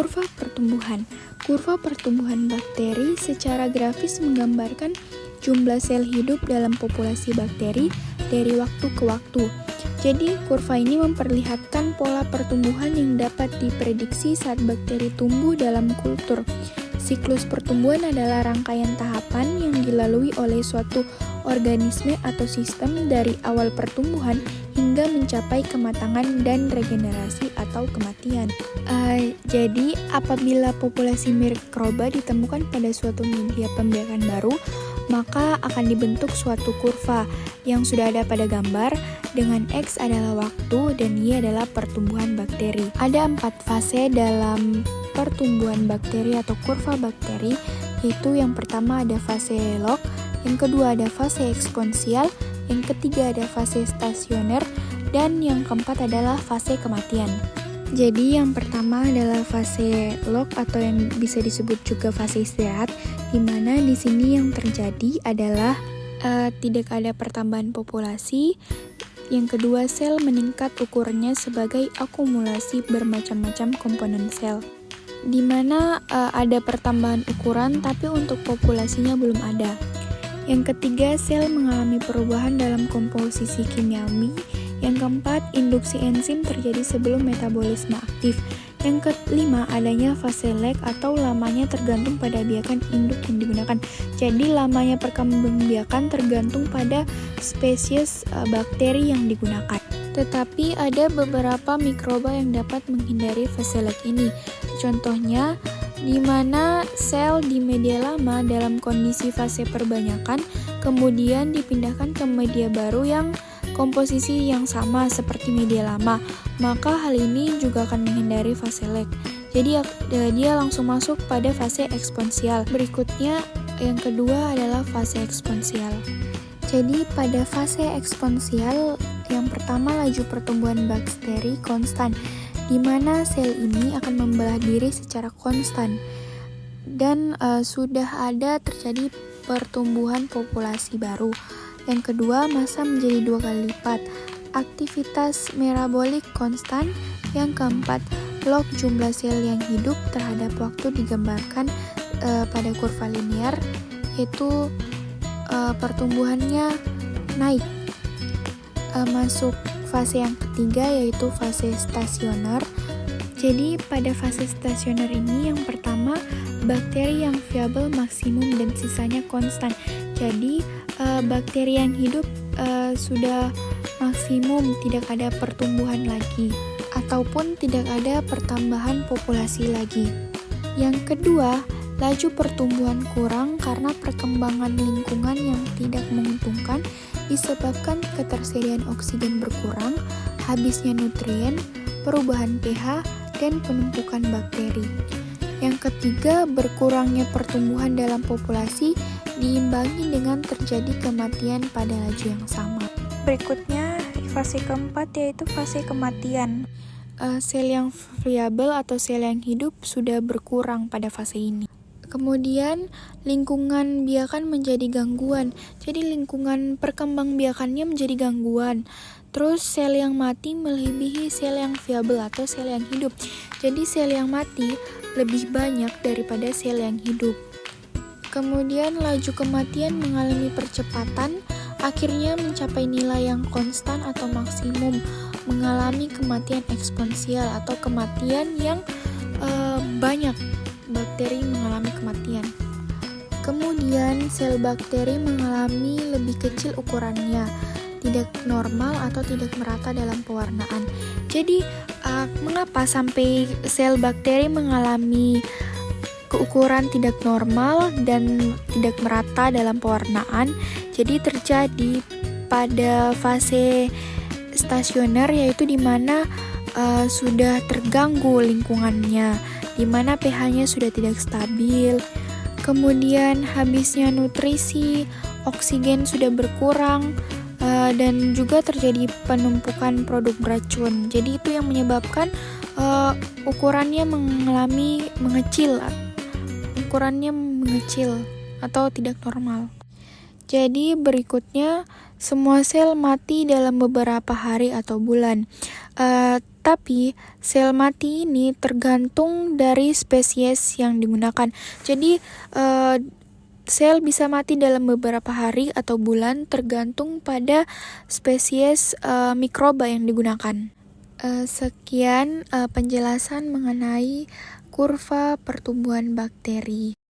Kurva pertumbuhan. Kurva pertumbuhan bakteri secara grafis menggambarkan jumlah sel hidup dalam populasi bakteri dari waktu ke waktu. Jadi, kurva ini memperlihatkan pola pertumbuhan yang dapat diprediksi saat bakteri tumbuh dalam kultur. Siklus pertumbuhan adalah rangkaian tahapan yang dilalui oleh suatu organisme atau sistem dari awal pertumbuhan hingga mencapai kematangan dan regenerasi atau kematian. Jadi, apabila populasi mikroba ditemukan pada suatu media pembiakan baru, maka akan dibentuk suatu kurva yang sudah ada pada gambar, dengan X adalah waktu dan Y adalah pertumbuhan bakteri. Ada 4 fase dalam pertumbuhan bakteri atau kurva bakteri, yaitu yang pertama ada fase log, yang kedua ada fase eksponensial, yang ketiga ada fase stasioner, dan yang keempat adalah fase kematian. Jadi yang pertama adalah fase log atau yang bisa disebut juga fase istirahat, di mana di sini yang terjadi adalah tidak ada pertambahan populasi. Yang kedua, sel meningkat ukurannya sebagai akumulasi bermacam-macam komponen sel, di mana ada pertambahan ukuran tapi untuk populasinya belum ada. Yang ketiga, sel mengalami perubahan dalam komposisi kimiawi. Yang keempat, induksi enzim terjadi sebelum metabolisme aktif. Yang kelima, adanya fase lag atau lamanya tergantung pada biakan induk yang digunakan. Jadi lamanya perkembangbiakan tergantung pada spesies bakteri yang digunakan. Tetapi ada beberapa mikroba yang dapat menghindari fase lag ini. Contohnya, di mana sel di media lama dalam kondisi fase perbanyakan, kemudian dipindahkan ke media baru yang komposisi yang sama seperti media lama, maka hal ini juga akan menghindari fase lag. Jadi dia langsung masuk pada fase eksponensial. Berikutnya yang kedua adalah fase eksponensial. Jadi pada fase eksponensial yang pertama laju pertumbuhan bakteri konstan, di mana sel ini akan membelah diri secara konstan dan sudah ada terjadi pertumbuhan populasi baru. Yang kedua, massa menjadi 2 kali lipat. Aktivitas metabolik konstan. Yang keempat, log jumlah sel yang hidup terhadap waktu digambarkan pada kurva linear, yaitu pertumbuhannya naik. Masuk fase yang ketiga, yaitu fase stasioner. Jadi pada fase stasioner ini yang pertama, bakteri yang viabel maksimum dan sisanya konstan. Jadi bakteri yang hidup sudah maksimum, tidak ada pertumbuhan lagi ataupun tidak ada pertambahan populasi lagi. Yang kedua, laju pertumbuhan kurang karena perkembangan lingkungan yang tidak menguntungkan disebabkan ketersediaan oksigen berkurang, habisnya nutrien, perubahan pH, dan penumpukan bakteri. Yang ketiga, berkurangnya pertumbuhan dalam populasi diimbangi dengan terjadi kematian pada laju yang sama. Berikutnya, fase keempat yaitu fase kematian. Sel yang viabel atau sel yang hidup sudah berkurang pada fase ini. Kemudian, lingkungan biakan menjadi gangguan. Jadi lingkungan perkembangbiakannya menjadi gangguan. Terus sel yang mati melebihi sel yang viabel atau sel yang hidup. Jadi sel yang mati lebih banyak daripada sel yang hidup. Kemudian laju kematian mengalami percepatan, akhirnya mencapai nilai yang konstan atau maksimum, mengalami kematian eksponensial atau kematian yang banyak bakteri mengalami kematian. Kemudian sel bakteri mengalami lebih kecil ukurannya, tidak normal atau tidak merata dalam pewarnaan. Jadi mengapa sampai sel bakteri mengalami keukuran tidak normal dan tidak merata dalam pewarnaan? Jadi terjadi pada fase stasioner, yaitu di mana sudah terganggu lingkungannya, di mana pH-nya sudah tidak stabil. Kemudian habisnya nutrisi, oksigen sudah berkurang, dan juga terjadi penumpukan produk beracun. Jadi itu yang menyebabkan ukurannya mengecil atau tidak normal. Jadi berikutnya, semua sel mati dalam beberapa hari atau bulan. Tetapi sel mati ini tergantung dari spesies yang digunakan. Jadi sel bisa mati dalam beberapa hari atau bulan tergantung pada spesies mikroba yang digunakan. Sekian penjelasan mengenai kurva pertumbuhan bakteri.